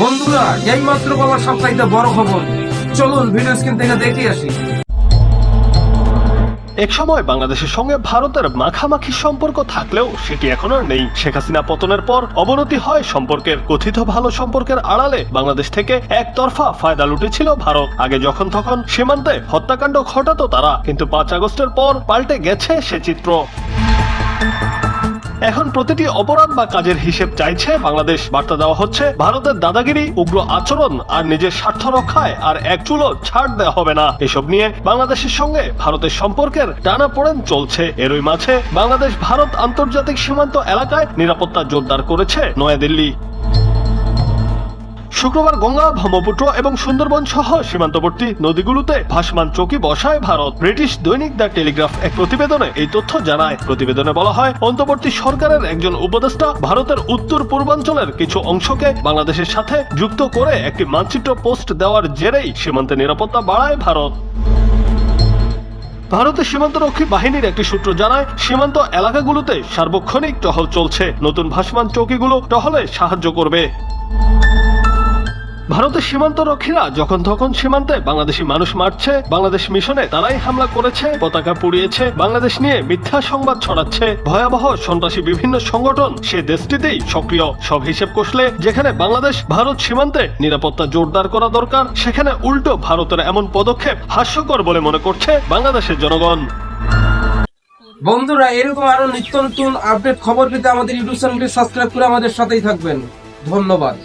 বন্ধুরা, এইমাত্র পাওয়া সবচাইতে বড় খবর, চলুন ভিডিও স্ক্রিন থেকে দেখে আসি। একসময় বাংলাদেশের সঙ্গে ভারতের মাখামাখি সম্পর্ক থাকলেও সেটি এখন আর নেই। শেখ হাসিনা পতনের পর অবনতি হয় সম্পর্কের। কথিত ভালো সম্পর্কের আড়ালে বাংলাদেশ থেকে একতরফা ফায়দা লুটেছিল ভারত। আগে যখন তখন সীমান্তে হত্যাকাণ্ড ঘটাতো তারা, কিন্তু 5 আগস্টের পর পাল্টে গেছে সে চিত্র। এখন প্রতিটি অপরাধ বা কাজের হিসেব চাইছে বাংলাদেশ। বার্তা দেওয়া হচ্ছে ভারতের দাদাগিরি, উগ্র আচরণ আর নিজের স্বার্থ রক্ষায় আর এক চুলও ছাড় দেওয়া হবে না। এসব নিয়ে বাংলাদেশের সঙ্গে ভারতের সম্পর্কের টানাপোড়েন চলছে। এরই মাঝে বাংলাদেশ ভারত আন্তর্জাতিক সীমান্ত এলাকায় নিরাপত্তা জোরদার করেছে নয়াদিল্লি। শুক্রবার গঙ্গা, ব্রহ্মপুত্র এবং সুন্দরবন সহ সীমান্তবর্তী নদীগুলোতে ভাসমান চৌকি বসায় ভারত। ব্রিটিশ দৈনিক দ্য টেলিগ্রাফ এক প্রতিবেদনে এই তথ্য জানায়। প্রতিবেদনে বলা হয়, অন্তর্বর্তী সরকারের একজন উপদেষ্টা ভারতের উত্তর পূর্বাঞ্চলের কিছু অংশকে বাংলাদেশের সাথে যুক্ত করে একটি মানচিত্র পোস্ট দেওয়ার জেরেই সীমান্তে নিরাপত্তা বাড়ায় ভারত। ভারতের সীমান্তরক্ষী বাহিনীর একটি সূত্র জানায়, সীমান্ত এলাকাগুলোতে সার্বক্ষণিক টহল চলছে। নতুন ভাসমান চৌকিগুলো টহলে সাহায্য করবে। ভারতের সীমান্তরক্ষীরা যখন তখন সীমান্তে বাংলাদেশি মানুষ মারছে, বাংলাদেশ মিশনে তারাই হামলা করেছে, পতাকা পুড়িয়েছে, বাংলাদেশ নিয়ে মিথ্যা সংবাদ ছড়াচ্ছে। ভয়াবহ সন্ত্রাসী বিভিন্ন সংগঠন সে দেশটিতেই সক্রিয়। সব হিসেব কষলে যেখানে বাংলাদেশ ভারত সীমান্তে নিরাপত্তা জোরদার করা দরকার, সেখানে উল্টো ভারতের এমন পদক্ষেপ হাস্যকর বলে মনে করছে বাংলাদেশের জনগণ। বন্ধুরা, এরকম আরো নিত্য নতুন আপডেট খবর পেতে আমাদের ইউটিউব চ্যানেলটি সাবস্ক্রাইব করে আমাদের সাথেই থাকবেন। ধন্যবাদ।